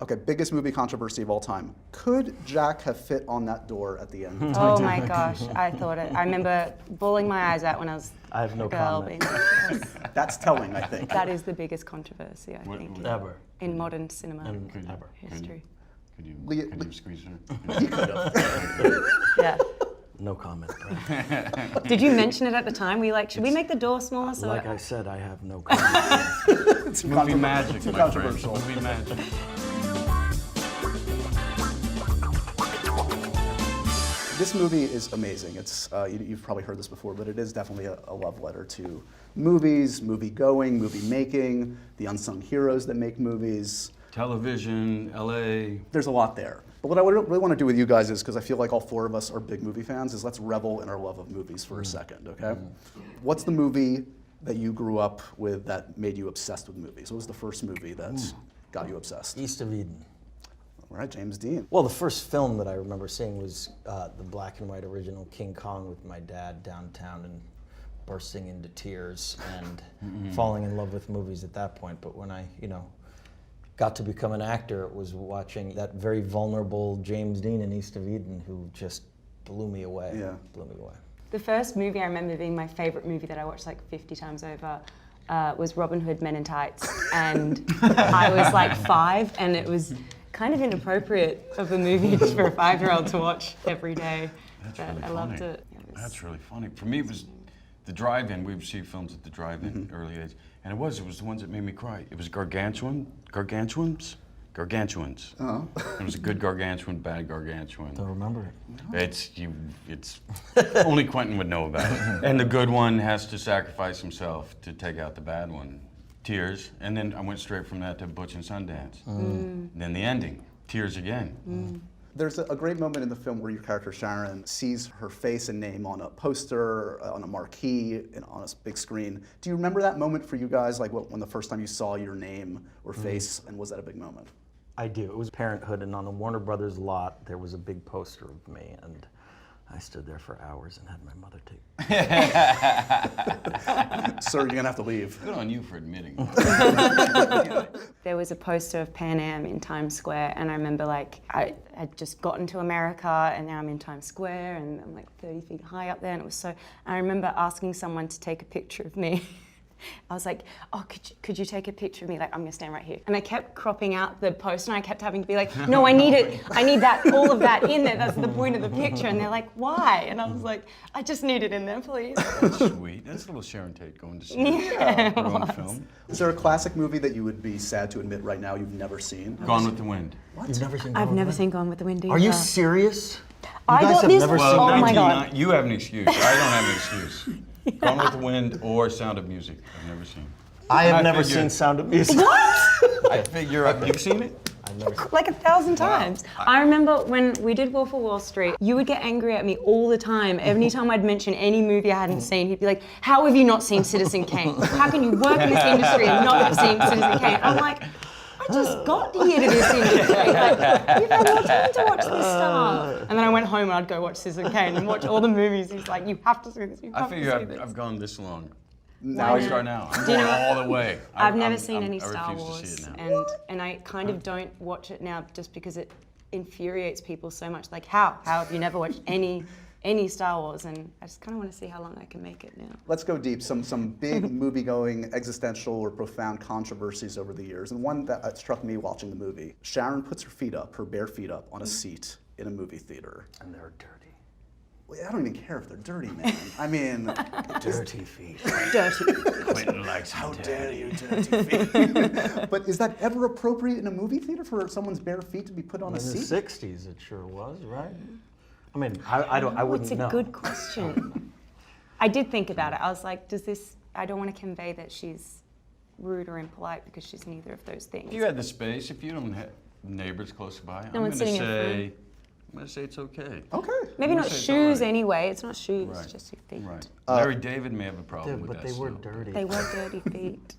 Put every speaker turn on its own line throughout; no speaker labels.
Okay, biggest movie controversy of all time. Could Jack have fit on that door at the end?
Oh my gosh, I thought it. I remember bawling my eyes out when I was
I have no
a girl.
comment.
That's telling, I think.
That is the biggest controversy, I think,
Ever.
in modern cinema
Ever.
history.
Could you squeeze her?
He could have.
Yeah.
No comment, bro.
Did you mention it at the time? Were you like, should we make the door smaller? So
Like I said, I have no comment.
It's
Movie magic,
too
my friend.
controversial.
Movie magic.
This movie is amazing. It's you've probably heard this before, but it is definitely a love letter to movies, movie going, movie making, the unsung heroes that make movies.
Television, LA.
There's a lot there. But what I really want to do with you guys is, because I feel like all four of us are big movie fans, is let's revel in our love of movies for a second, okay? What's the movie that you grew up with that made you obsessed with movies? What was the first movie that got you obsessed?
East of Eden.
All right, James Dean.
Well, the first film that I remember seeing was the black and white original King Kong with my dad downtown and bursting into tears and falling in love with movies at that point. But when I, got to become an actor, it was watching that very vulnerable James Dean in East of Eden who just blew me away.
Yeah.
Blew me away.
the first movie I remember being my favorite movie that I watched like 50 times over was Robin Hood Men in Tights. And I was like 5, and it was kind of inappropriate of a movie just for a 5-year-old to watch every day.
That's
But
really
I
funny.
loved it.
That's really funny. For me, it was the drive-in. We would see films at the drive-in early age. And it was the ones that made me cry. It was Gargantuans? Gargantuans.
Oh.
It was a good gargantuan, bad gargantuan.
Don't remember it.
It's only Quentin would know about it. And the good one has to sacrifice himself to take out the bad one. Tears, and then I went straight from that to Butch and Sundance. Then the ending, tears again.
There's a great moment in the film where your character Sharon sees her face and name on a poster, on a marquee, and on a big screen. Do you remember that moment for you guys, like when the first time you saw your name or face, and was that a big moment?
I do. It was Parenthood, and on the Warner Brothers lot, there was a big poster of me, and I stood there for hours and had my mother take.
Sir, you're gonna have to leave.
Good on you for admitting.
There was a poster of Pan Am in Times Square, and I remember like I had just gotten to America, and now I'm in Times Square, and I'm like 30 feet high up there, and it was so. And I remember asking someone to take a picture of me. I was like, oh, could you take a picture of me? Like, I'm gonna stand right here. And I kept cropping out the poster, and I kept having to be like, no, I need it. I need that, all of that in there. That's the point of the picture. And they're like, why? And I was like, I just need it in there, please.
That's sweet. That's a little Sharon Tate going to see her own film.
Is there a classic movie that you would be sad to admit right now you've never seen?
Gone with the Wind.
You've never seen?
I've never seen Gone with the Wind either.
Are you serious?
I
guys
got
have
this.
never
Well,
seen
Oh my
1990
God.
you have an excuse. I don't have an excuse. Gone with the Wind or Sound of Music. I've never seen.
I have
I
never
figured-
seen Sound of Music.
I figure you've seen it?
I've never seen
Like 1,000 times. I remember when we did Wolf of Wall Street, you would get angry at me all the time. Every time I'd mention any movie I hadn't seen, he'd be like, how have you not seen Citizen Kane? How can you work in this industry and not have seen Citizen Kane? I'm like, I just got here to this industry. Like, you've had no time to watch this stuff. And then I went home and I'd go watch Citizen Kane and watch all the movies. He's like, you have to see this, you
I
have to see
figure
this.
I've gone this long.
Now
I start now. I'm
Do you
going
know-
all the way.
I've never seen any
I
Star
refuse to
Wars,
see it now.
and I kind of don't watch it now just because it infuriates people so much. Like, how have you never watched any Star Wars? And I just kind of want to see how long I can make it now.
Let's go deep. Some big movie-going, existential or profound controversies over the years. And one that struck me watching the movie. Sharon puts her feet up, her bare feet up, on a seat in a movie theater.
And they're dirty.
Well, I don't even care if they're dirty, man. I mean,
Dirty feet.
Dirty.
Quentin likes
how
it.
dare you, dirty feet. But is that ever appropriate in a movie theater for someone's bare feet to be put on a
In the
seat?
60s, it sure was, right? I mean, I wouldn't
It's a
know.
good question. I did think about it. I was like, I don't want to convey that she's rude or impolite because she's neither of those things.
If you had the space, if you don't have neighbors close by, I'm
one's
going to
sitting in
say, it's okay.
Okay.
Maybe
I'm
not
gonna say it's
shoes
all right.
anyway. It's not shoes,
Right.
just your feet.
Right. Larry David may have a problem
Yeah,
with
but
that.
they were
still.
dirty.
They were dirty feet.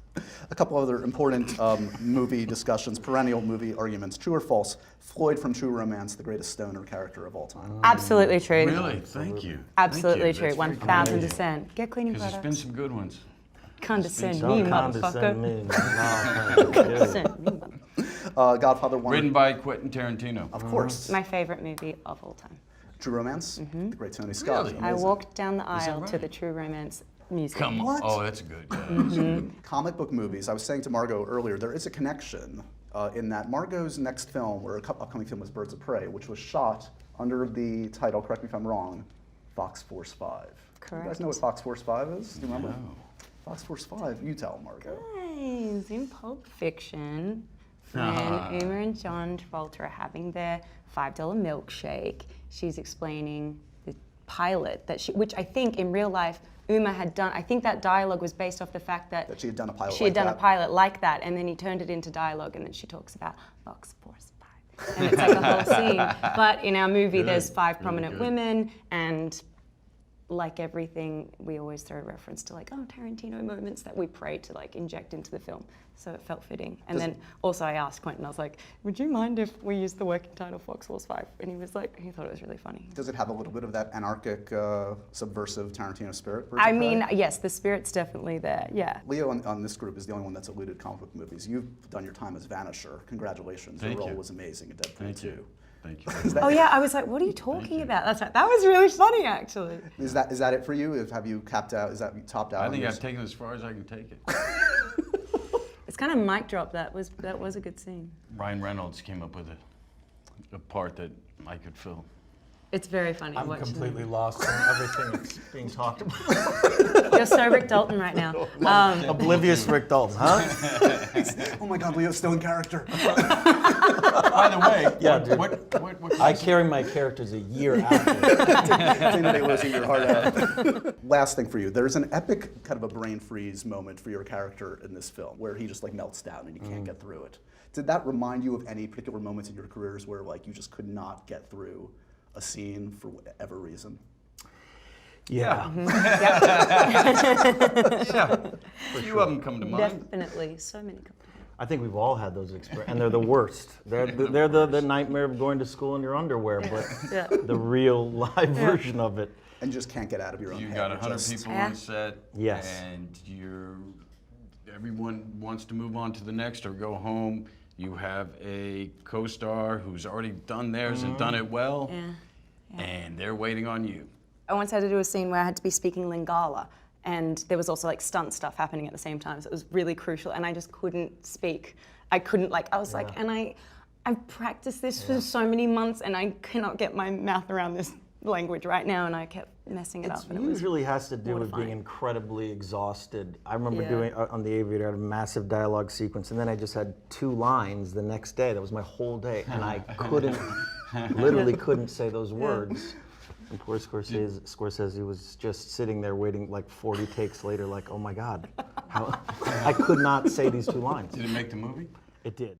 A couple other important movie discussions, perennial movie arguments. True or false? Floyd from True Romance, the greatest stoner character of all time.
Absolutely true.
Really? Thank you.
Absolutely
Thank you.
true.
That's very
1,000%. Get cleaning
Because there's been
products.
some good ones.
Condescend
Don't
me,
Condescend
motherfucker.
me. No, thank you.
Condescend me, motherfucker.
Godfather 1.
Written by Quentin Tarantino.
Of course.
My favorite movie of all time.
True Romance, the great Tony Scott.
Really?
I
Amazing.
walked down the aisle to
right?
the True Romance musical.
Come on.
What?
Oh, that's good. Yeah.
Comic book movies. I was saying to Margo earlier, there is a connection in that Margo's next film, or upcoming film, was Birds of Prey, which was shot under the title, correct me if I'm wrong, Fox Force 5. You guys
Correct.
know what Fox Force 5 is? Do you remember?
No.
Fox Force 5, you tell, Margo.
Guys, in Pulp Fiction, when Uma and John Travolta are having their $5 milkshake, she's explaining the pilot that which I think in real life Uma had done. I think that dialogue was based off the fact that
That she had done a pilot
she
like
had done
that.
a pilot like that, and then he turned it into dialogue, and then she talks about Fox Force 5, and it's like a whole scene. But in our movie, there's 5 prominent
good.
women, and like everything, we always throw a reference to like, oh, Tarantino moments that we pray to like inject into the film. So it felt fitting. And then also I asked Quentin, I was like, would you mind if we used the working title Fox Force 5? And he was like, he thought it was really funny.
Does it have a little bit of that anarchic, subversive Tarantino spirit? Birds
I
of Prey?
mean, yes, the spirit's definitely there, yeah.
Leo on this group is the only one that's eluded comic book movies. You've done your time as Vanisher. Congratulations.
Thank
Your role
you.
was amazing in Deadpool
Thank
2.
you. Thank you.
Is that,
Oh yeah, I was like, what are you talking about? That's right. That was really funny, actually.
is that it for you? Have you capped out? Is that you topped out?
I
on
think
yours?
I've taken it as far as I can take it.
It's kind of mic drop. That was a good scene.
Ryan Reynolds came up with a part that I could fill.
It's very funny.
I'm
watching
completely
them.
lost in everything that's being talked about.
You're so Rick Dalton right now.
Oblivious Rick Dalton, huh?
Oh my God, Leo's still in character.
By the way,
Yeah,
what
I
class-
carry my characters a year after.
Tina Day losing your heart out. Last thing for you, there's an epic kind of a brain freeze moment for your character in this film where he just like melts down and you can't get through it. Did that remind you of any particular moments in your careers where like you just could not get through a scene for whatever reason?
Yeah.
Yeah. A few of them come to mind.
Definitely. So many good.
I think we've all had those experiences, and they're the worst. They're the nightmare of going to school in your underwear, but
Yeah.
the real live version of it.
And you just can't get out of your own
You
head.
got
It
100
just-
people
Yeah.
on set,
Yes.
and everyone wants to move on to the next or go home. You have a co-star who's already done theirs and done it well,
Yeah.
and they're waiting on you.
I once had to do a scene where I had to be speaking Lingala, and there was also like stunt stuff happening at the same time, so it was really crucial, and I just couldn't speak. I couldn't I was like, and I've practiced this for so many months, and I cannot get my mouth around this language right now, and I kept messing it up. And
It
it was
usually has to do with being
mortifying.
incredibly exhaused. I remember
Yeah.
doing on The Aviator, I had a massive dialogue sequence, and then I just had 2 lines the next day. That was my whole day, and I couldn't, literally couldn't say those words. And poor Scorsese was just sitting there waiting like 40 takes later, like, oh my God, I could not say these 2 lines.
Did it make the movie?
It did.